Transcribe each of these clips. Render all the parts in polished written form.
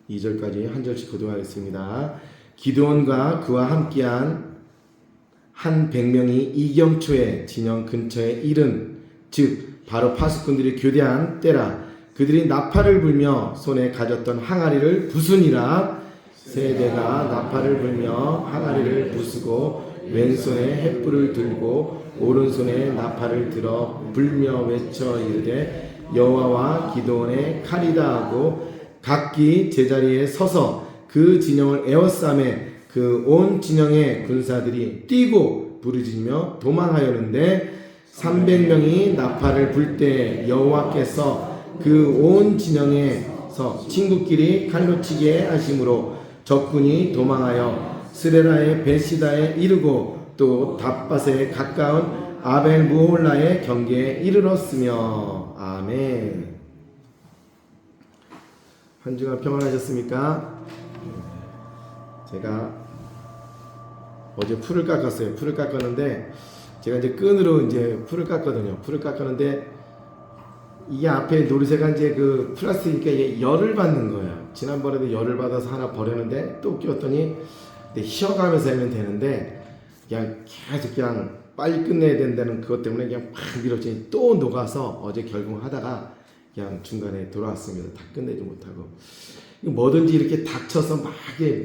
2절까지 한 절씩 교독하겠습니다. 기드온과 그와 함께한 한 100명이 이경초의 진영 근처에 이른, 즉 바로 파수꾼들이 교대한 때라. 그들이 나팔을 불며 손에 가졌던 항아리를 부수니라. 세대가 나팔을 불며 항아리를 부수고 왼손에 횃불을 들고 오른손에 나팔을 들어 불며 외쳐 이르되 여호와와 기드온의 칼이다 하고 각기 제자리에 서서 그 진영을 에워싸매 그 온 진영의 군사들이 뛰고 부르짖으며 도망하였는데 300명이 나팔을 불 때 여호와께서 그 온 진영에서 친구끼리 칼로 치게 하심으로 적군이 도망하여 스레라의 베시다에 이르고 또 답밭에 가까운 아벨 무홀라의 경계에 이르렀으며. 아멘. 한 주간 평안하셨습니까? 제가 어제 풀을 깎았어요. 풀을 깎았는데 제가 이제 끈으로 이제 풀을 깎거든요. 풀을 깎았는데 이게 앞에 노르쇠가 이제 그 플라스틱이니까 열을 받는 거예요. 지난번에도 열을 받아서 하나 버렸는데 또 끼웠더니 휘어가면서 하면 되는데 그냥 계속 그냥 빨리 끝내야 된다는 그것 때문에 그냥 막 밀어치니 또 녹아서 어제 결국 하다가 그냥 중간에 돌아왔습니다. 다 끝내지 못하고. 뭐든지 이렇게 닥쳐서 막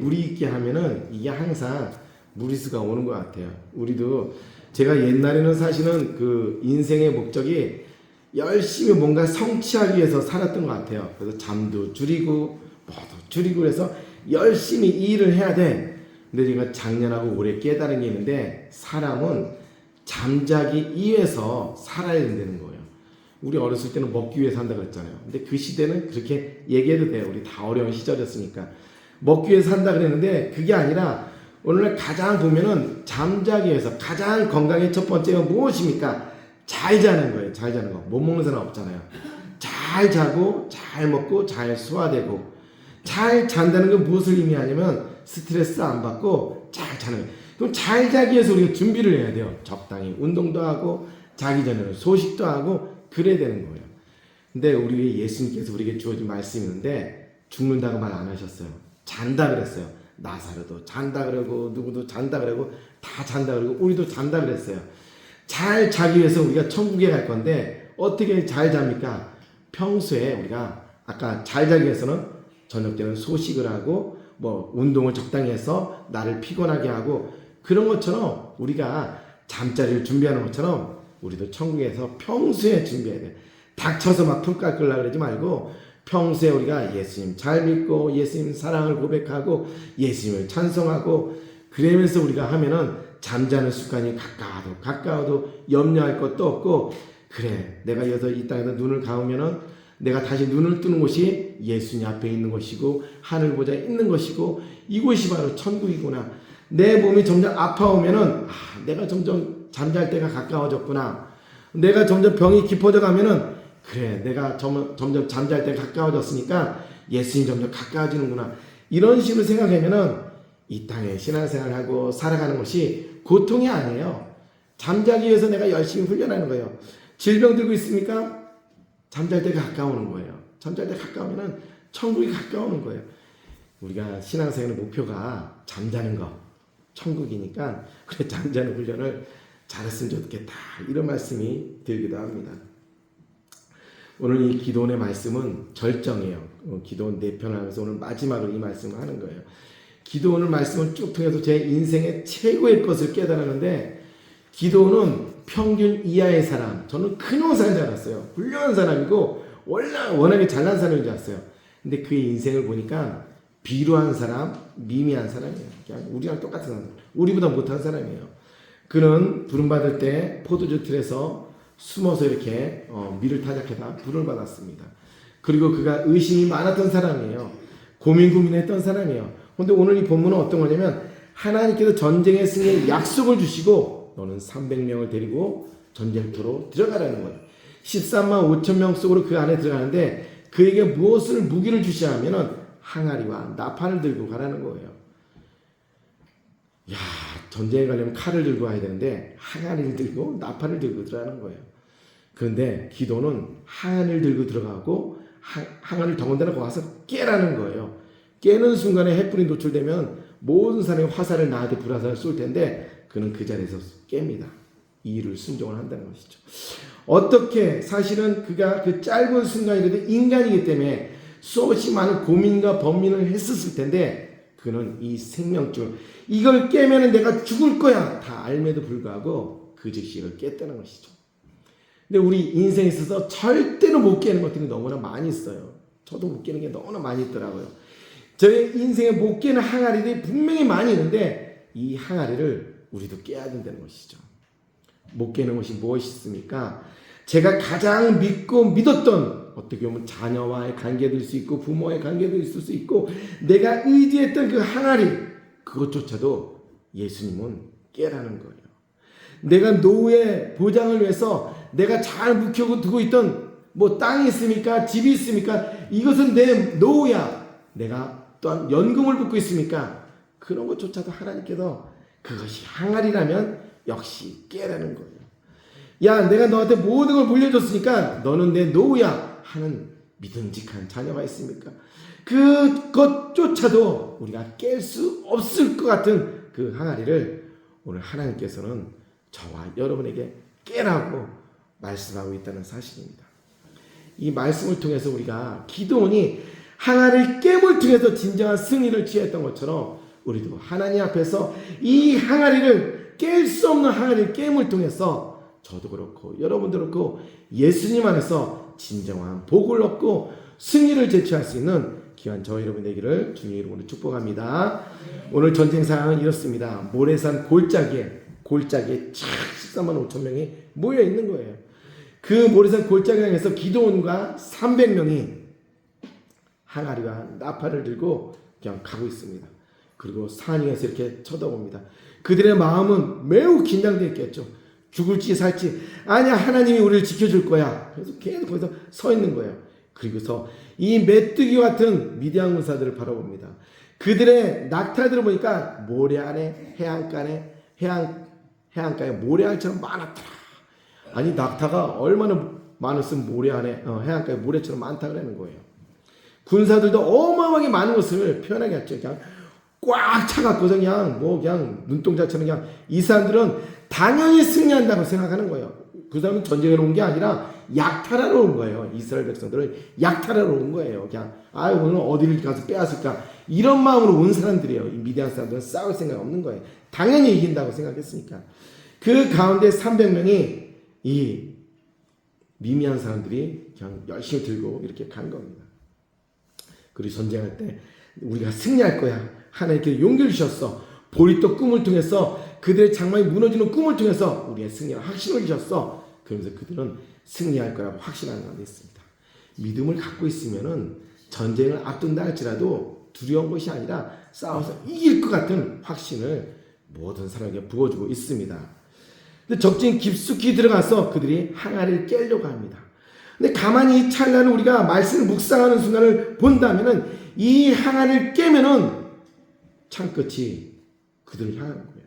물이 있게 하면은 이게 항상 무리수가 오는 것 같아요. 우리도 제가 옛날에는 사실은 그 인생의 목적이 열심히 뭔가 성취하기 위해서 살았던 것 같아요. 그래서 잠도 줄이고 뭐도 줄이고 그래서 열심히 이 일을 해야 돼. 근데 제가 작년하고 올해 깨달은 게 있는데 사람은 잠자기 위해서 살아야 된다는 거예요. 우리 어렸을 때는 먹기 위해서 산다 그랬잖아요. 근데 그 시대는 그렇게 얘기해도 돼요. 우리 다 어려운 시절이었으니까. 먹기 위해서 산다 그랬는데 그게 아니라 오늘날 가장 보면은 잠자기 위해서 가장 건강의 첫 번째가 무엇입니까? 잘 자는 거예요. 잘 자는 거. 못 먹는 사람 없잖아요. 잘 자고 잘 먹고 잘 소화되고 잘 잔다는 건 무엇을 의미하냐면 스트레스 안 받고 잘 자는 거예요. 그럼 잘 자기 위해서 우리가 준비를 해야 돼요. 적당히 운동도 하고 자기 전에는 소식도 하고 그래야 되는 거예요. 근데 우리 예수님께서 우리에게 주어진 말씀이 있는데 죽는다고 말 안 하셨어요. 잔다 그랬어요. 나사로도 잔다 그러고 누구도 잔다 그러고 다 잔다 그러고 우리도 잔다 그랬어요. 잘 자기 위해서 우리가 천국에 갈 건데 어떻게 잘 잡니까? 평소에 우리가 아까 잘 자기 위해서는 저녁 때는 소식을 하고 뭐 운동을 적당히 해서 나를 피곤하게 하고 그런 것처럼 우리가 잠자리를 준비하는 것처럼 우리도 천국에서 평소에 준비해야 돼. 닥쳐서 막 풀 깎으려고 그러지 말고 평소에 우리가 예수님 잘 믿고 예수님 사랑을 고백하고 예수님을 찬송하고 그러면서 우리가 하면은 잠자는 습관이 가까워도 염려할 것도 없고 그래 내가 여기서 이 땅에서 눈을 감으면은 내가 다시 눈을 뜨는 곳이 예수님 앞에 있는 것이고 하늘 보좌에 있는 것이고 이곳이 바로 천국이구나. 내 몸이 점점 아파오면은 내가 점점 잠잘 때가 가까워졌구나. 내가 점점 병이 깊어져 가면은 그래 내가 점점 잠잘 때가 가까워졌으니까 예수님 점점 가까워지는구나. 이런 식으로 생각하면은 이 땅에 신앙생활하고 살아가는 것이 고통이 아니에요. 잠자기 위해서 내가 열심히 훈련하는 거예요. 질병 들고 있습니까? 잠잘 때 가까우는 거예요. 잠잘 때 가까우면 천국이 가까우는 거예요. 우리가 신앙생활의 목표가 잠자는 거, 천국이니까 그래 잠자는 훈련을 잘했으면 좋겠다. 이런 말씀이 들기도 합니다. 오늘 이 기도원의 말씀은 절정이에요. 기도원 4편을 하면서 오늘 마지막으로 이 말씀을 하는 거예요. 기도원의 말씀을 쭉 통해서 제 인생의 최고의 것을 깨달았는데 기도원은 평균 이하의 사람, 저는 큰 원사인 줄 알았어요. 훌륭한 사람이고 워낙에 잘난 사람인 줄 알았어요. 근데 그의 인생을 보니까 비루한 사람, 미미한 사람이에요. 그냥 우리랑 똑같은 사람, 우리보다 못한 사람이에요. 그는 부름받을 때 포도주 틀에서 숨어서 이렇게 밀을 타작해다 부름을 받았습니다. 그리고 그가 의심이 많았던 사람이에요. 고민했던 사람이에요. 그런데 오늘 이 본문은 어떤 거냐면 하나님께서 전쟁의 승리의 약속을 주시고 너는 300명을 데리고 전쟁터로 들어가라는 거예요. 13만 5천 명 속으로 그 안에 들어가는데 그에게 무엇을 무기를 주시냐 하면은 항아리와 나팔을 들고 가라는 거예요. 야, 전쟁에 가려면 칼을 들고 가야 되는데 항아리를 들고 나팔을 들고 들어가는 거예요. 그런데 기도는 항아리를 들고 들어가고 항아리를 더군다나 와서 깨라는 거예요. 깨는 순간에 햇불이 노출되면 모든 사람이 화살을 나한테 불화살을 쏠 텐데 그는 그 자리에서 깹니다. 이 일을 순종을 한다는 것이죠. 어떻게 사실은 그가 그 짧은 순간이라도 인간이기 때문에 수없이 많은 고민과 번민을 했었을 텐데 그는 이 생명줄 이걸 깨면은 내가 죽을 거야 다 알매도 불구하고 그 즉시 이걸 깼다는 것이죠. 근데 우리 인생에 있어서 절대로 못 깨는 것들이 너무나 많이 있어요. 저도 못 깨는 게 너무나 많이 있더라고요. 저의 인생에 못 깨는 항아리들이 분명히 많이 있는데 이 항아리를 우리도 깨야 된다는 것이죠. 못 깨는 것이 무엇이 있습니까? 제가 가장 믿고 믿었던 어떻게 보면 자녀와의 관계도 있을 수 있고 부모와의 관계도 있을 수 있고 내가 의지했던 그 항아리 그것조차도 예수님은 깨라는 거예요. 내가 노후의 보장을 위해서 내가 잘 묵혀두고 있던 뭐 땅이 있습니까? 집이 있습니까? 이것은 내 노후야. 내가 또한 연금을 붓고 있습니까? 그런 것조차도 하나님께서 그것이 항아리라면 역시 깨라는 거예요. 야, 내가 너한테 모든 걸 물려줬으니까 너는 내 노후야 하는 믿음직한 자녀가 있습니까? 그것조차도 우리가 깰 수 없을 것 같은 그 항아리를 오늘 하나님께서는 저와 여러분에게 깨라고 말씀하고 있다는 사실입니다. 이 말씀을 통해서 우리가 기도원이 항아리를 깨물 통해서 진정한 승리를 취했던 것처럼 우리도 하나님 앞에서 이 항아리를 깰 수 없는 항아리를 깨물 통해서 저도 그렇고 여러분도 그렇고 예수님 안에서 진정한 복을 얻고 승리를 제취할 수 있는 귀한 저와 여러분 되기를 주님의 이름으로 축복합니다. 오늘 전쟁 상황은 이렇습니다. 모래산 골짜기에 13만 5천 명이 모여 있는 거예요. 그 모래산 골짜기에서 기도원과 300명이 항아리와 나팔을 들고 그냥 가고 있습니다. 그리고 산 위에서 이렇게 쳐다봅니다. 그들의 마음은 매우 긴장되어 있겠죠. 죽을지 살지 아니야 하나님이 우리를 지켜줄 거야. 그래서 계속 거기서 서 있는 거예요. 그리고서 이 메뚜기 같은 미디안 군사들을 바라봅니다. 그들의 낙타들을 보니까 모래 안에 해안가에 모래알처럼 많았더라. 아니 낙타가 얼마나 많았으면 모래 안에 해안가에 모래처럼 많다 그러는 거예요. 군사들도 어마어마하게 많은 것을 표현하게 했죠. 그냥 꽉 차갖고 그냥 눈동자처럼 그냥 이 사람들은 당연히 승리한다고 생각하는 거예요. 그 사람은 전쟁에 온 게 아니라 약탈하러 온 거예요. 이스라엘 백성들을 약탈하러 온 거예요. 그냥 오늘 어디를 가서 빼앗을까 이런 마음으로 온 사람들이에요. 이 미디안 사람들은 싸울 생각 없는 거예요. 당연히 이긴다고 생각했으니까. 그 가운데 300명이 이 미미한 사람들이 그냥 열심히 들고 이렇게 간 겁니다. 그리고 전쟁할 때 우리가 승리할 거야. 하나님께 용기를 주셨어. 보리떡 꿈을 통해서 그들의 장막이 무너지는 꿈을 통해서 우리의 승리를 확신을 주셨어. 그러면서 그들은 승리할 거라고 확신하는 가운데 있습니다. 믿음을 갖고 있으면은 전쟁을 앞둔다 할지라도 두려운 것이 아니라 싸워서 이길 것 같은 확신을 모든 사람에게 부어주고 있습니다. 근데 적진이 깊숙이 들어가서 그들이 항아리를 깨려고 합니다. 근데 가만히 찰나는 우리가 말씀을 묵상하는 순간을 본다면은 이 항아리를 깨면은 창끝이 그들을 향하는 거예요.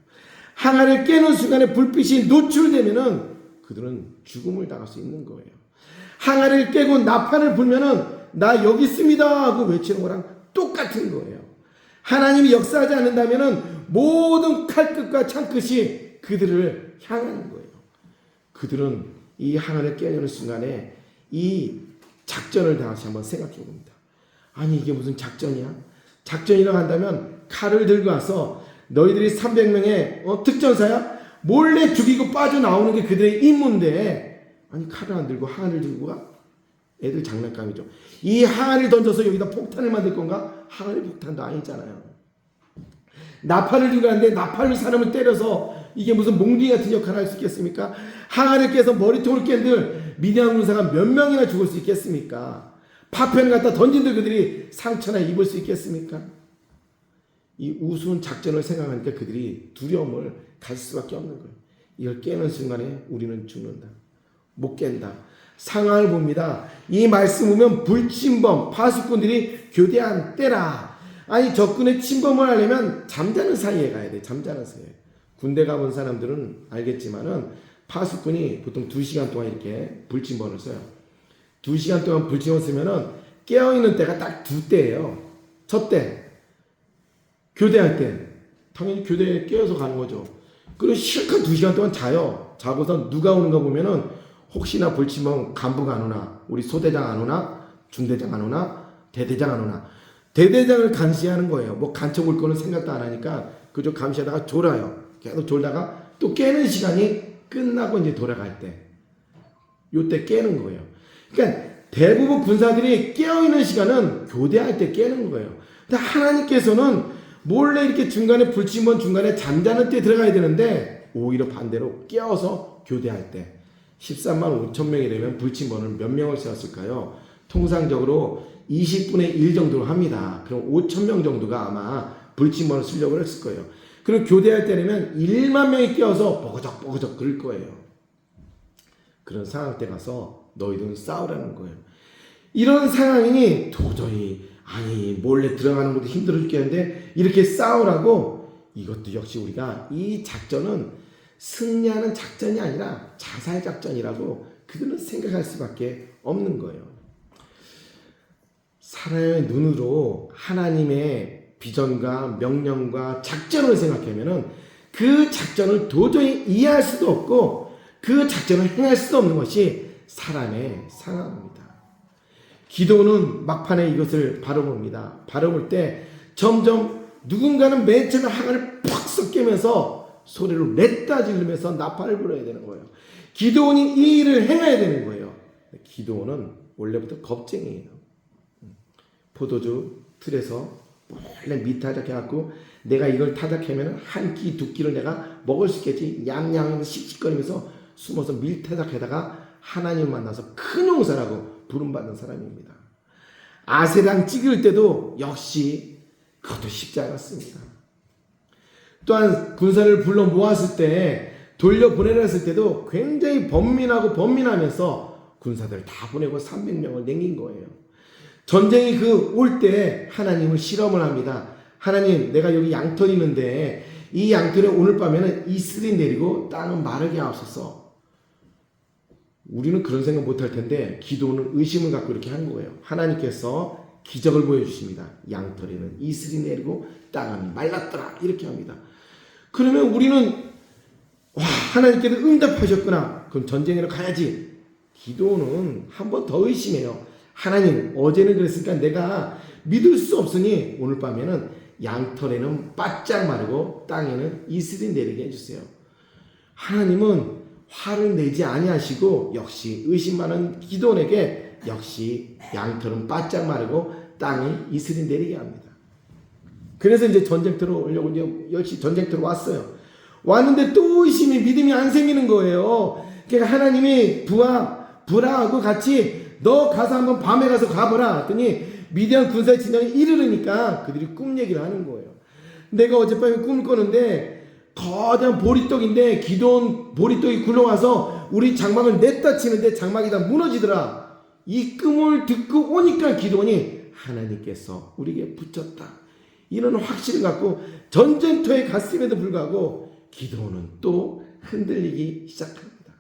항아리를 깨는 순간에 불빛이 노출되면은 그들은 죽음을 당할 수 있는 거예요. 항아리를 깨고 나팔을 불면은 나 여기 있습니다 하고 외치는 거랑 똑같은 거예요. 하나님이 역사하지 않는다면은 모든 칼끝과 창끝이 그들을 향하는 거예요. 그들은 이 항아리를 깨려는 순간에 이 작전을 다시 한번 생각해 봅니다. 아니 이게 무슨 작전이야? 작전이라고 한다면 칼을 들고 와서 너희들이 300명의 특전사야? 몰래 죽이고 빠져나오는 게 그들의 임무인데 아니 칼을 안 들고 항아리를 들고 가? 애들 장난감이죠. 이 항아리를 던져서 여기다 폭탄을 만들 건가? 항아리 폭탄도 아니잖아요. 나팔을 들고 가는데 나팔로 사람을 때려서 이게 무슨 몽둥이 같은 역할을 할 수 있겠습니까? 항아리를 깨서 머리통을 깬들 미디안 군사가 몇 명이나 죽을 수 있겠습니까? 파편을 갖다 던진들 그들이 상처나 입을 수 있겠습니까? 이 우스운 작전을 생각하니까 그들이 두려움을 가질 수밖에 없는 거예요. 이걸 깨는 순간에 우리는 죽는다. 못 깬다. 상황을 봅니다. 이 말씀 보면 불침범, 파수꾼들이 교대한 때라. 아니 적군의 침범을 하려면 잠자는 사이에 가야 돼. 잠자는 사이에. 군대 가본 사람들은 알겠지만은 파수꾼이 보통 2시간 동안 이렇게 불침범을 써요. 2시간 동안 불침범을 쓰면은 깨어있는 때가 딱 2때예요. 첫 때, 교대할 때 당연히 교대에 깨어서 가는 거죠. 그리고 실컷 2시간 동안 자요. 자고서 누가 오는가 보면은 혹시나 불치면 간부가 안 오나, 우리 소대장 안 오나, 중대장 안 오나, 대대장 안 오나. 대대장을 감시하는 거예요. 뭐 간첩 올 거는 생각도 안 하니까 그저 감시하다가 졸아요. 계속 졸다가 또 깨는 시간이 끝나고 이제 돌아갈 때, 요때 깨는 거예요. 그러니까 대부분 군사들이 깨어있는 시간은 교대할 때 깨는 거예요. 근데 하나님께서는 몰래 이렇게 중간에 불침번 중간에 잠자는 때 들어가야 되는데 오히려 반대로 깨어서 교대할 때 13만 5천 명이 되면 불침번을 몇 명을 세웠을까요? 통상적으로 20분의 1 정도로 합니다. 그럼 5천 명 정도가 아마 불침번을 쓰려고 했을 거예요. 그리고 교대할 때면 1만 명이 깨어서 버거적 그럴 거예요. 그런 상황 때 가서 너희들은 싸우라는 거예요. 이런 상황이니 도저히 몰래 들어가는 것도 힘들어 죽겠는데 이렇게 싸우라고. 이것도 역시 우리가 이 작전은 승리하는 작전이 아니라 자살 작전이라고 그들은 생각할 수밖에 없는 거예요. 사람의 눈으로 하나님의 비전과 명령과 작전을 생각하면은 그 작전을 도저히 이해할 수도 없고 그 작전을 행할 수도 없는 것이 사람의 상황입니다. 기도는 막판에 이것을 바라봅니다. 바라볼 때 점점 누군가는 맨 처음에 하관을 팍 섞이면서 소리를 냈다 지르면서 나팔을 불어야 되는 거예요. 기도원이 이 일을 행해야 되는 거예요. 기도원은 원래부터 겁쟁이에요. 포도주 틀에서 원래 미타작해갖고 내가 이걸 타작하면 한 끼 두 끼를 내가 먹을 수 있겠지. 얌얌 씩씩거리면서 숨어서 밀타작하다가 하나님 만나서 큰 용사라고 부름받는 사람입니다. 아세랑 찍을 때도 역시 그것도 쉽지 않았습니다. 또한 군사를 불러 모았을 때 돌려보내려 했을 때도 굉장히 번민하면서 군사들 다 보내고 300명을 남긴 거예요. 전쟁이 올 때 하나님을 실험을 합니다. 하나님, 내가 여기 양털이 있는데 이 양털에 오늘 밤에는 이슬이 내리고 땅은 마르게 하옵소서. 우리는 그런 생각 못할 텐데 기도는 의심을 갖고 이렇게 한 거예요. 하나님께서 기적을 보여주십니다. 양털에는 이슬이 내리고 땅은 말랐더라 이렇게 합니다. 그러면 우리는 하나님께서 응답하셨구나. 그럼 전쟁으로 가야지. 기도는 한 번 더 의심해요. 하나님, 어제는 그랬으니까 내가 믿을 수 없으니 오늘 밤에는 양털에는 바짝 마르고 땅에는 이슬이 내리게 해주세요. 하나님은 화를 내지 아니하시고 역시 의심 많은 기도원에게 역시 양털은 바짝 마르고 땅에 이슬이 내리게 합니다. 그래서 이제 전쟁터로 오려고 이제 역시 전쟁터로 왔어요. 왔는데 또 의심이 믿음이 안 생기는 거예요. 그러니까 하나님이 부하하고 같이 너 가서 한번 밤에 가서 가보라 했더니 미디안 군사의 진영이 이르르니까 그들이 꿈 얘기를 하는 거예요. 내가 어젯밤에 꿈을 꿨는데 거대한 보리떡인데 기도원 보리떡이 굴러와서 우리 장막을 냈다 치는데 장막이 다 무너지더라. 이 꿈을 듣고 오니까 기도원이 하나님께서 우리에게 붙였다. 이런 확신을 갖고 전쟁터에 갔음에도 불구하고 기도원은 또 흔들리기 시작합니다.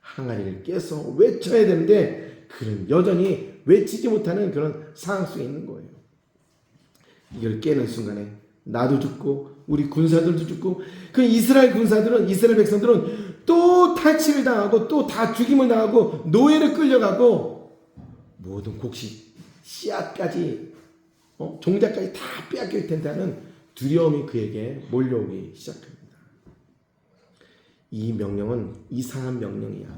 항아리를 깨서 외쳐야 되는데 그는 여전히 외치지 못하는 그런 상황 속에 있는 거예요. 이걸 깨는 순간에 나도 죽고 우리 군사들도 죽고 그 이스라엘 군사들은 이스라엘 백성들은 또 탈취를 당하고 또 다 죽임을 당하고 노예를 끌려가고 모든 곡식 씨앗까지 종자까지 다 빼앗길 텐데 하는 두려움이 그에게 몰려오기 시작합니다. 이 명령은 이상한 명령이야.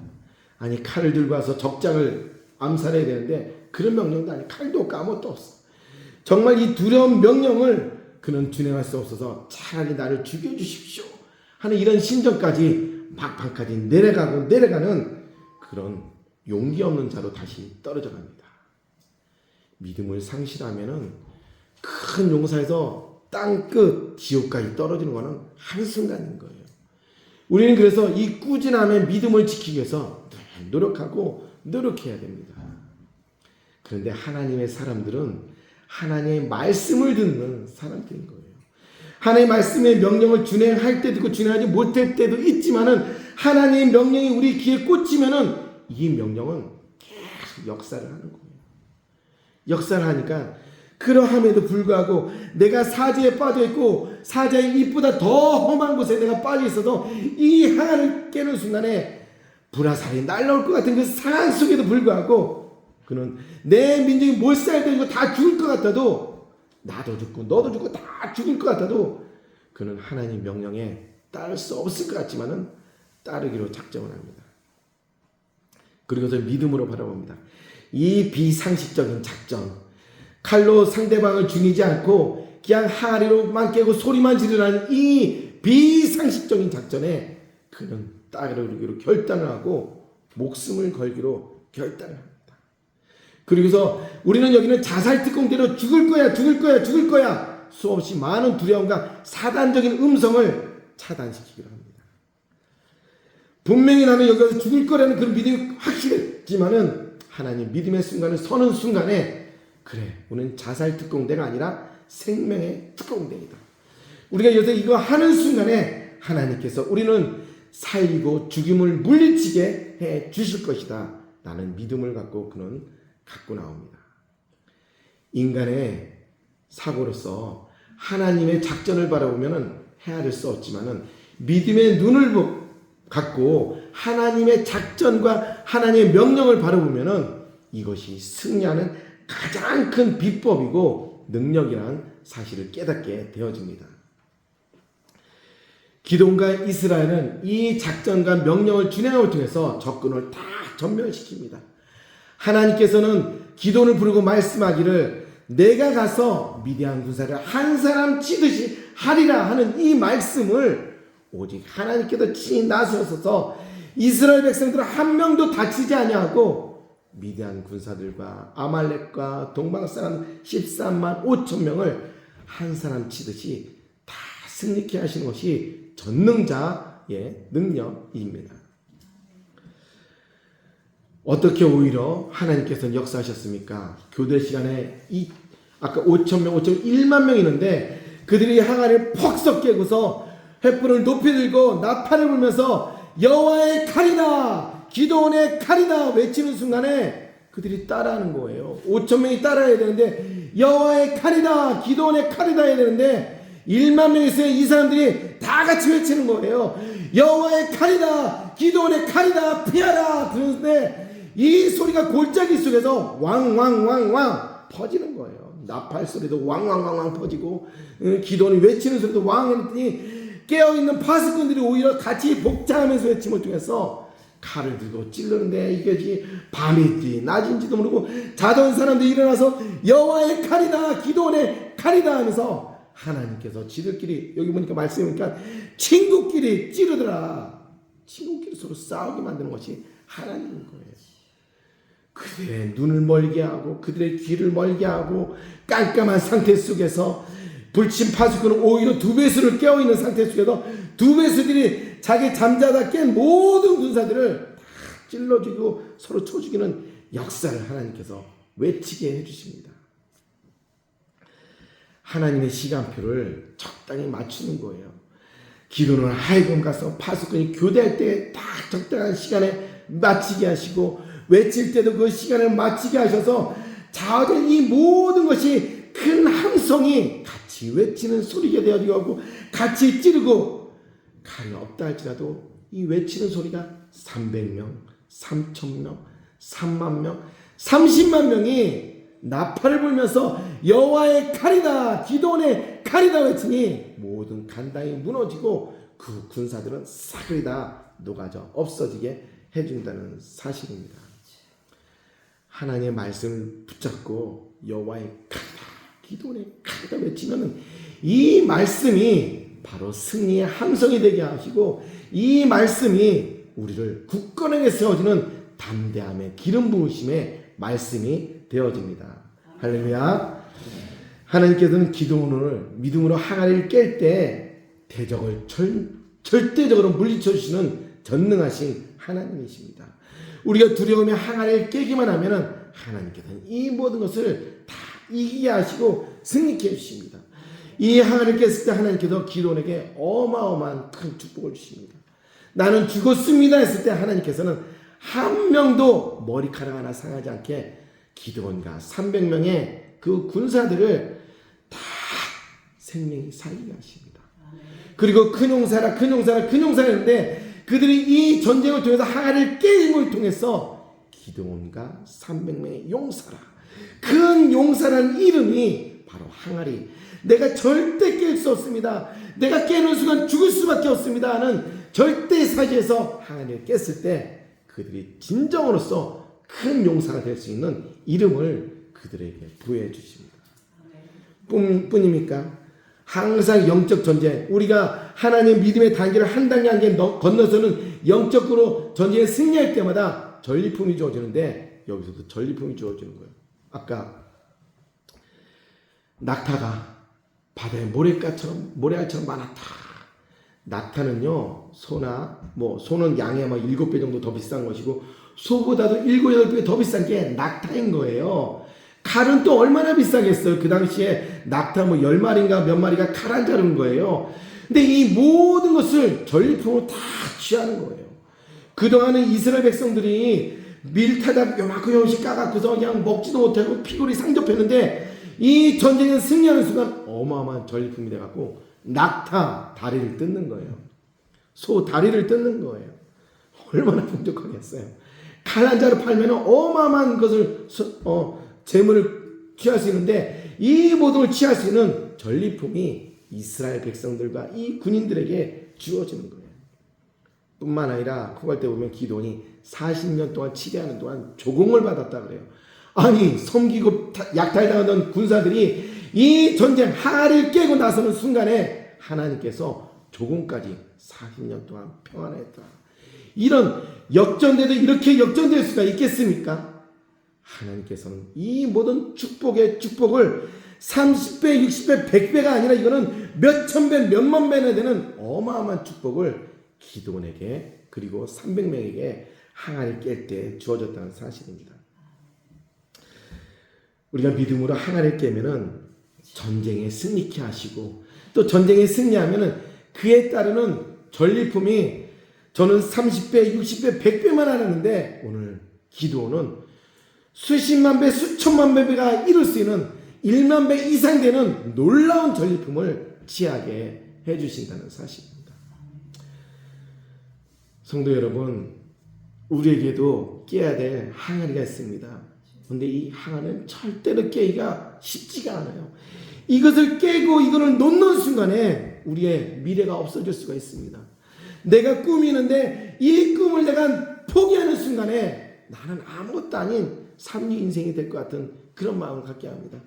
아니 칼을 들고 와서 적장을 암살해야 되는데 그런 명령도 아니, 칼도 없고 아무것도 없어. 정말 이 두려운 명령을 그는 준행할 수 없어서 차라리 나를 죽여주십시오 하는 이런 심정까지 막판까지 내려가는 그런 용기 없는 자로 다시 떨어져 갑니다. 믿음을 상실하면은 큰 용사에서 땅끝 지옥까지 떨어지는 것은 한순간인 거예요. 우리는 그래서 이 꾸준함의 믿음을 지키기 위해서 노력해야 됩니다. 그런데 하나님의 사람들은 하나님의 말씀을 듣는 사람들인 거예요. 하나님의 말씀의 명령을 준행할 때도 있고 준행하지 못할 때도 있지만은 하나님의 명령이 우리 귀에 꽂히면은 이 명령은 계속 역사를 하는 거예요. 역사를 하니까 그러함에도 불구하고 내가 사자에 빠져 있고 사자의 입보다 더 험한 곳에 내가 빠져 있어도 이 항아리를 깨는 순간에 불화살이 날라올 것 같은 그 상황 속에도 불구하고 그는 내 민족이 몰살되고 다 죽을 것 같아도 나도 죽고 너도 죽고 다 죽을 것 같아도 그는 하나님 명령에 따를 수 없을 것 같지만은 따르기로 작정을 합니다. 그리고서 믿음으로 바라봅니다. 이 비상식적인 작전, 칼로 상대방을 죽이지 않고 그냥 항아리로만 깨고 소리만 지르라는 이 비상식적인 작전에 그는 따르기로 결단을 하고 목숨을 걸기로 결단을 합니다. 그리고서 우리는 여기는 자살특공대로 죽을 거야 수없이 많은 두려움과 사단적인 음성을 차단시키기로 합니다. 분명히 나는 여기서 죽을 거라는 그런 믿음이 확실했지만은 하나님 믿음의 순간을 서는 순간에 그래 우리는 자살특공대가 아니라 생명의 특공대이다. 우리가 여기서 이거 하는 순간에 하나님께서 우리는 살리고 죽임을 물리치게 해 주실 것이다. 라는 믿음을 갖고 그는 갖고 나옵니다. 인간의 사고로서 하나님의 작전을 바라보면 헤아릴 수 없지만은 믿음의 눈을 갖고 하나님의 작전과 하나님의 명령을 바라보면 이것이 승리하는 가장 큰 비법이고 능력이라는 사실을 깨닫게 되어집니다. 기돔과 이스라엘은 이 작전과 명령을 준행함을 통해서 적군을 다 전멸시킵니다. 하나님께서는 기돔을 부르고 말씀하기를 내가 가서 미디안 군사를 한 사람 치듯이 하리라 하는 이 말씀을 오직 하나님께서 친히 나서셔서 이스라엘 백성들은 한 명도 다치지 아니하고 미디안 군사들과 아말렉과 동방 사람 13만 5천 명을 한 사람 치듯이 다 승리케 하시는 것이 전능자의 능력입니다. 어떻게 오히려 하나님께서는 역사하셨습니까? 교대 시간에 아까 5,000명, 1만 명 있는데 그들이 항아리를 퍽썩 깨고서 횃불을 높이 들고 나팔을 불면서 여호와의 칼이다, 기도원의 칼이다 외치는 순간에 그들이 따라하는 거예요. 5,000명이 따라해야 되는데 여호와의 칼이다, 기도원의 칼이다 해야 되는데 1만 명이 있어요. 이 사람들이 다 같이 외치는 거예요. 여호와의 칼이다, 기도원의 칼이다, 피하라. 그런데 이 소리가 골짜기 속에서 왕왕왕왕 퍼지는 거예요. 나팔 소리도 왕왕왕왕 퍼지고 기도원이 외치는 소리도 왕 했더니 깨어있는 파수꾼들이 오히려 같이 복장하면서 외침을 통해서 칼을 들고 찔르는데 이게 밤인지 낮인지도 모르고 자던 사람들이 일어나서 여호와의 칼이다, 기도원의 칼이다 하면서 하나님께서 지들끼리 여기 보니까 말씀이니까 친구끼리 찌르더라. 친구끼리 서로 싸우게 만드는 것이 하나님인 거예요. 그들의 눈을 멀게 하고 그들의 귀를 멀게 하고 깜깜한 상태 속에서 불친 파수꾼은 오히려 두 배수를 깨어있는 상태 속에서 두 배수들이 자기 잠자다 깬 모든 군사들을 다 찔러 죽이고 서로 쳐 죽이는 역사를 하나님께서 외치게 해주십니다. 하나님의 시간표를 적당히 맞추는 거예요. 기도는 하이금 가서 파수꾼이 교대할 때 딱 적당한 시간에 마치게 하시고 외칠 때도 그 시간을 마치게 하셔서 자어된 이 모든 것이 큰 함성이 같이 외치는 소리가 되어지고 하고 같이 찌르고 칼이 없다 할지라도 이 외치는 소리가 300명, 3,000명, 3만 명, 30만 명이 나팔을 불면서 여호와의 칼이다, 기도원의 칼이다 외치니 모든 간당이 무너지고 그 군사들은 싹을 다 녹아져 없어지게 해준다는 사실입니다. 하나님의 말씀을 붙잡고 여호와의 칼이다, 기도원의 칼이다 외치면 이 말씀이 바로 승리의 함성이 되게 하시고 이 말씀이 우리를 굳건하게 세워주는 담대함의 기름 부으심의 말씀이 되어집니다. 할렐루야. 하나님께서는 기도원을 믿음으로 항아리를 깰 때 대적을 절대적으로 물리쳐 주시는 전능하신 하나님이십니다. 우리가 두려움에 항아리를 깨기만 하면 하나님께서는 이 모든 것을 다 이기게 하시고 승리케 해주십니다. 이 항아리를 깼을 때 하나님께서 기도원에게 어마어마한 큰 축복을 주십니다. 나는 죽었습니다 했을 때 하나님께서는 한 명도 머리카락 하나 상하지 않게 기도원과 300명의 그 군사들을 다 생명이 살리게 하십니다. 그리고 큰 용사라 했는데 그들이 이 전쟁을 통해서 항아리를 깨임을 통해서 기드온과 300명의 용사라, 큰 용사라는 이름이 바로 항아리, 내가 절대 깰 수 없습니다, 내가 깨는 순간 죽을 수밖에 없습니다 하는 절대 사지에서 항아리를 깼을 때 그들이 진정으로서 큰 용사가 될 수 있는 이름을 그들에게 부여해 주십니다. 뿐입니까? 항상 영적 전쟁, 우리가 하나님 믿음의 단계를 한 단계 한 단계 건너서는 영적으로 전쟁에 승리할 때마다 전리품이 주어지는데 여기서도 전리품이 주어지는 거예요. 아까 낙타가 바다에 모래알처럼 많았다. 낙타는요, 소는 양의 7배 정도 더 비싼 것이고 소보다도 7, 8배 더 비싼 게 낙타인 거예요. 칼은 또 얼마나 비싸겠어요. 그 당시에 낙타 10마리인가 몇 마리가 칼 안 자르는 거예요. 근데 이 모든 것을 전리품으로 다 취하는 거예요. 그동안은 이스라엘 백성들이 밀타다 요만큼 까갖고서 그냥 먹지도 못하고 피골이 상접했는데 이 전쟁에 승리하는 순간 어마어마한 전리품이 돼갖고 낙타 다리를 뜯는 거예요. 소 다리를 뜯는 거예요. 얼마나 풍족하겠어요. 칼 한 자루 팔면 어마어마한 것을 재물을 취할 수 있는데 이 모든 걸 취할 수 있는 전리품이 이스라엘 백성들과 이 군인들에게 주어지는 거예요. 뿐만 아니라 후갈 때 보면 기드온이 40년 동안 치대하는 동안 조공을 받았다 그래요. 아니 섬기고 약탈당하던 군사들이 이 전쟁 항아리를 깨고 나서는 순간에 하나님께서 조공까지 40년 동안 평안했다. 이런 역전돼도 이렇게 역전될 수가 있겠습니까? 하나님께서는 이 모든 축복을 30배, 60배, 100배가 아니라 이거는 몇천 배, 몇만 배나 되는 어마어마한 축복을 기드온에게 그리고 300명에게 항아리 깰 때 주어졌다는 사실입니다. 우리가 믿음으로 항아리를 깨면은 전쟁에 승리케 하시고 또 전쟁에 승리하면은 그에 따르는 전리품이 저는 30배, 60배, 100배만 하는데 오늘 기드온은 수십만 배, 수천만 배가 이룰 수 있는 1만 배 이상 되는 놀라운 전리품을 취하게 해주신다는 사실입니다. 성도 여러분, 우리에게도 깨야 될 항아리가 있습니다. 그런데 이 항아리는 절대로 깨기가 쉽지가 않아요. 이것을 깨고 이거를 놓는 순간에 우리의 미래가 없어질 수가 있습니다. 내가 꿈이는데 이 꿈을 내가 포기하는 순간에 나는 아무것도 아닌 삼류 인생이 될 것 같은 그런 마음을 갖게 합니다.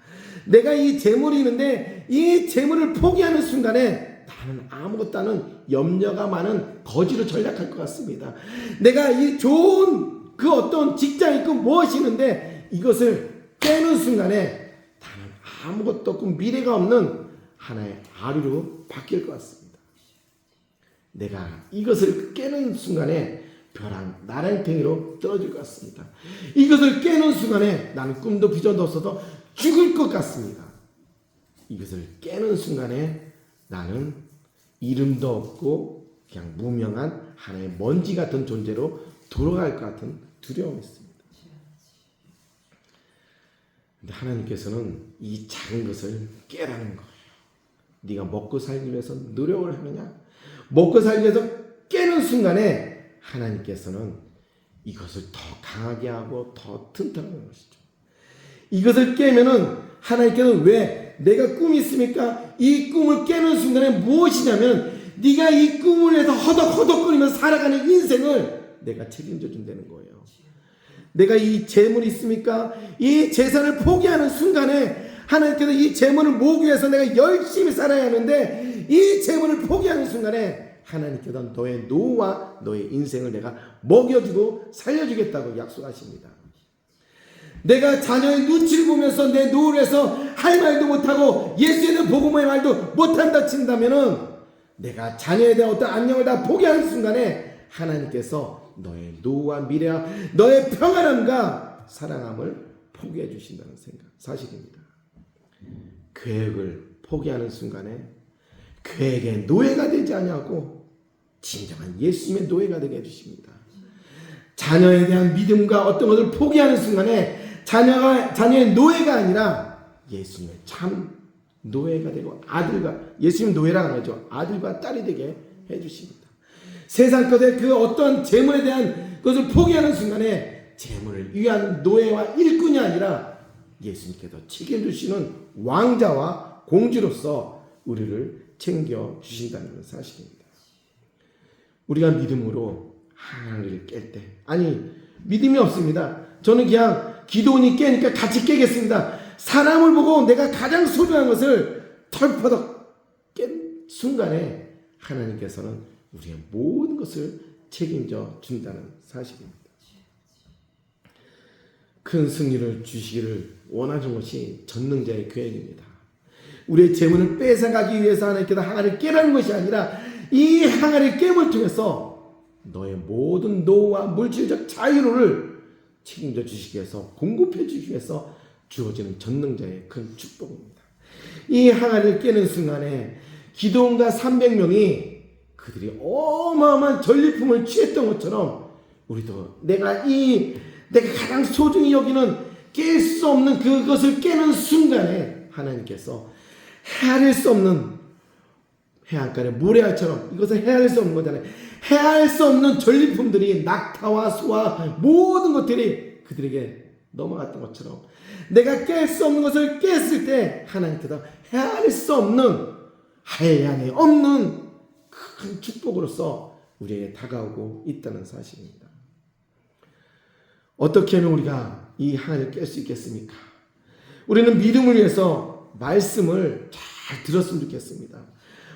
내가 이 재물이 있는데 이 재물을 포기하는 순간에 나는 아무것도 아닌 염려가 많은 거지로 전락할 것 같습니다. 내가 이 좋은 그 어떤 직장이 있고 무엇이 있는데 이것을 깨는 순간에 나는 아무것도 없고 미래가 없는 하나의 아류로 바뀔 것 같습니다. 내가 이것을 깨는 순간에 벼랑 나랑탱이로 떨어질 것 같습니다. 이것을 깨는 순간에 나는 꿈도 비전도 없어서 죽을 것 같습니다. 이것을 깨는 순간에 나는 이름도 없고 그냥 무명한 하나의 먼지 같은 존재로 돌아갈 것 같은 두려움이 있습니다. 근데 하나님께서는 이 작은 것을 깨라는 거예요. 네가 먹고 살기 위해서 노력을 하느냐? 먹고 살기 위해서 깨는 순간에 하나님께서는 이것을 더 강하게 하고 더 튼튼하게 것이죠. 이것을 깨면은 하나님께서는 왜 내가 꿈이 있습니까? 이 꿈을 깨는 순간에 무엇이냐면 네가 이 꿈을 해서 허덕허덕거리면서 살아가는 인생을 내가 책임져 준다는 거예요. 내가 이 재물이 있습니까? 이 재산을 포기하는 순간에 하나님께서 이 재물을 모으기 위해서 내가 열심히 살아야 하는데 이 재물을 포기하는 순간에 하나님께서 너의 노후와 너의 인생을 내가 먹여주고 살려주겠다고 약속하십니다. 내가 자녀의 눈치를 보면서 내 노후를 해서 할 말도 못하고 예수에 대한 복음의 말도 못한다 친다면은 내가 자녀에 대한 어떤 안녕을 다 포기하는 순간에 하나님께서 너의 노후와 미래와 너의 평안함과 사랑함을 포기해 주신다는 사실입니다. 계획을 포기하는 순간에 계획의 노예가 되지 않냐고 진정한 예수님의 노예가 되게 해주십니다. 자녀에 대한 믿음과 어떤 것을 포기하는 순간에 자녀의 노예가 아니라 예수님의 참 노예가 되고 아들과, 예수님 노예라고 하죠. 아들과 딸이 되게 해주십니다. 세상 것의 그 어떤 재물에 대한 것을 포기하는 순간에 재물을 위한 노예와 일꾼이 아니라 예수님께서 책임주시는 왕자와 공주로서 우리를 챙겨주신다는 사실입니다. 우리가 믿음으로 하나님을 깰 때, 아니 믿음이 없습니다. 저는 그냥 기도원이 깨니까 같이 깨겠습니다. 사람을 보고 내가 가장 소중한 것을 털퍼덕 깬 순간에 하나님께서는 우리의 모든 것을 책임져 준다는 사실입니다. 큰 승리를 주시기를 원하는 것이 전능자의 계획입니다. 우리의 재물을 뺏어가기 위해서 하나님께서 항아리를 깨라는 것이 아니라 이 항아리 깨물 통해서 너의 모든 노후와 물질적 자유를 책임져 주시기 위해서, 공급해 주시기 위해서 주어지는 전능자의 큰 축복입니다. 이 항아리를 깨는 순간에 기드온과 300명이 그들이 어마어마한 전리품을 취했던 것처럼 우리도 내가 가장 소중히 여기는 깰 수 없는 그것을 깨는 순간에 하나님께서 헤아릴 수 없는, 해안가의 모래알처럼 이것을 헤아릴 수 없는 거잖아요. 헤아릴 수 없는 전리품들이, 낙타와 소와 모든 것들이 그들에게 넘어갔던 것처럼 내가 깰 수 없는 것을 깼을 때 하나님께서 헤아릴 수 없는, 하얀에 없는 큰 축복으로서 우리에게 다가오고 있다는 사실입니다. 어떻게 하면 우리가 이 항아리를 깰 수 있겠습니까? 우리는 믿음을 위해서 말씀을 잘 들었으면 좋겠습니다.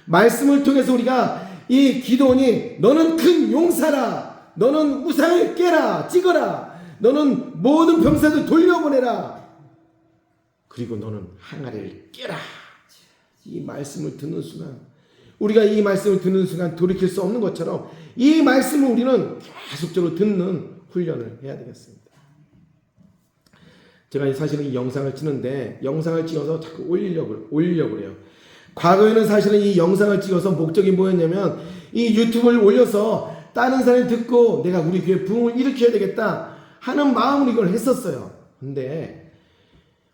말씀을 통해서 우리가 이 기도원이 너는 큰 용사라, 너는 우상을 깨라, 찍어라, 너는 모든 병사들 돌려보내라, 그리고 너는 항아리를 깨라, 이 말씀을 듣는 순간, 우리가 이 말씀을 듣는 순간 돌이킬 수 없는 것처럼 이 말씀을 우리는 계속적으로 듣는 훈련을 해야 되겠습니다. 제가 사실은 이 영상을 찍는데 영상을 찍어서 자꾸 올리려고 그래요. 과거에는 사실은 이 영상을 찍어서 목적이 뭐였냐면 이 유튜브를 올려서 다른 사람이 듣고 내가 우리 교회 부흥을 일으켜야 되겠다 하는 마음으로 이걸 했었어요. 근데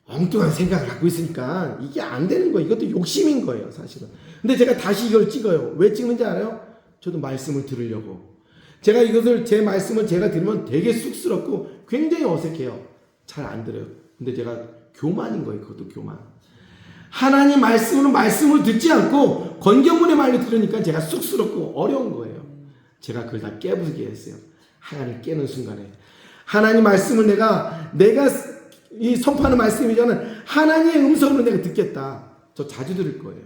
엉뚱한 생각을 갖고 있으니까 이게 안 되는 거예요. 이것도 욕심인 거예요, 사실은. 근데 제가 다시 이걸 찍어요. 왜 찍는지 알아요? 저도 말씀을 들으려고. 제가 이것을, 제 말씀을 제가 들으면 되게 쑥스럽고 굉장히 어색해요. 잘 안 들어요. 근데 제가 교만인 거예요. 그것도 교만. 하나님 말씀으로 말씀을 듣지 않고 권경문의 말을 들으니까 제가 쑥스럽고 어려운 거예요. 제가 그걸 다 깨부수게 했어요. 하나님 깨는 순간에 하나님 말씀을 내가 이 선포하는 말씀이잖아요. 하나님의 음성으로 내가 듣겠다. 저 자주 들을 거예요.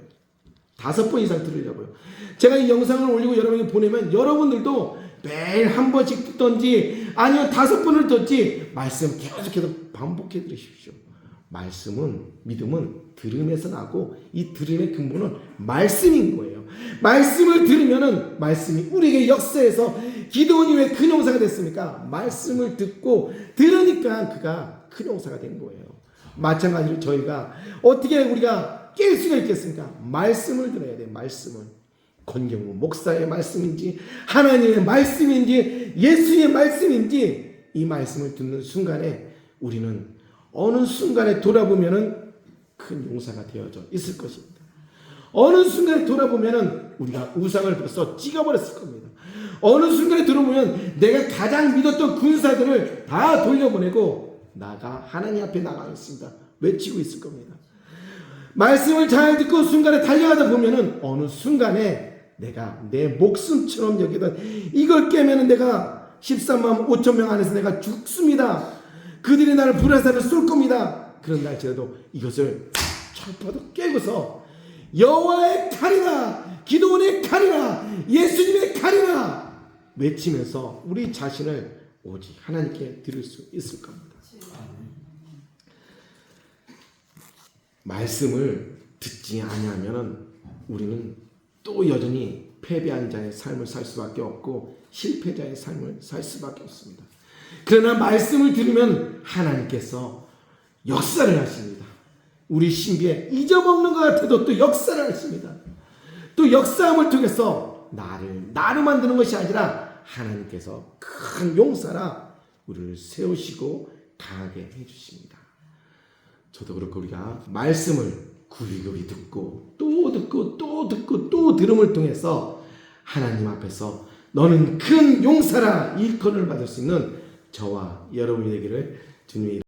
5번 이상 들으려고요. 제가 이 영상을 올리고 여러분에게 보내면 여러분들도 매일 한 번씩 듣던지 아니면 5번을 듣지 말씀 계속해서 반복해 들으십시오. 말씀은, 믿음은 들음에서 나고 이 들음의 근본은 말씀인 거예요. 말씀을 들으면은 말씀이 우리에게 역사해서 기도원이 왜 큰 용사가 됐습니까? 말씀을 듣고 들으니까 그가 큰 용사가 된 거예요. 마찬가지로 저희가 어떻게 우리가 깰 수가 있겠습니까? 말씀을 들어야 돼요. 말씀을. 권경무 목사의 말씀인지 하나님의 말씀인지 예수의 말씀인지 이 말씀을 듣는 순간에 우리는 어느 순간에 돌아보면은 큰 용사가 되어져 있을 것입니다. 어느 순간에 돌아보면은 우리가 우상을 벌써 찍어버렸을 겁니다. 어느 순간에 돌아보면 내가 가장 믿었던 군사들을 다 돌려보내고 나가 하나님 앞에 나가겠습니다 외치고 있을 겁니다. 말씀을 잘 듣고 순간에 달려가다 보면은 어느 순간에 내가 내 목숨처럼 여기던 이걸 깨면은 내가 13만 5천 명 안에서 내가 죽습니다. 그들이 나를 불화살을 쏠 겁니다. 그런 날지라도 이것을 철퍼도 깨고서 여호와의 칼이나 기도원의 칼이나 예수님의 칼이나 외치면서 우리 자신을 오직 하나님께 드릴 수 있을 겁니다. 말씀을 듣지 아니하면 우리는 또 여전히 패배한 자의 삶을 살 수밖에 없고 실패자의 삶을 살 수밖에 없습니다. 그러나 말씀을 들으면 하나님께서 역사를 하십니다. 우리 신비에 잊어먹는 것 같아도 또 역사를 하십니다. 또 역사함을 통해서 나를 만드는 것이 아니라 하나님께서 큰 용사라 우리를 세우시고 강하게 해주십니다. 저도 그렇고 우리가 말씀을 구비구비 듣고 또 듣고 또 듣고 또 들음을 통해서 하나님 앞에서 너는 큰 용사라 일컬음을 받을 수 있는 저와 여러분이 되기를 주님의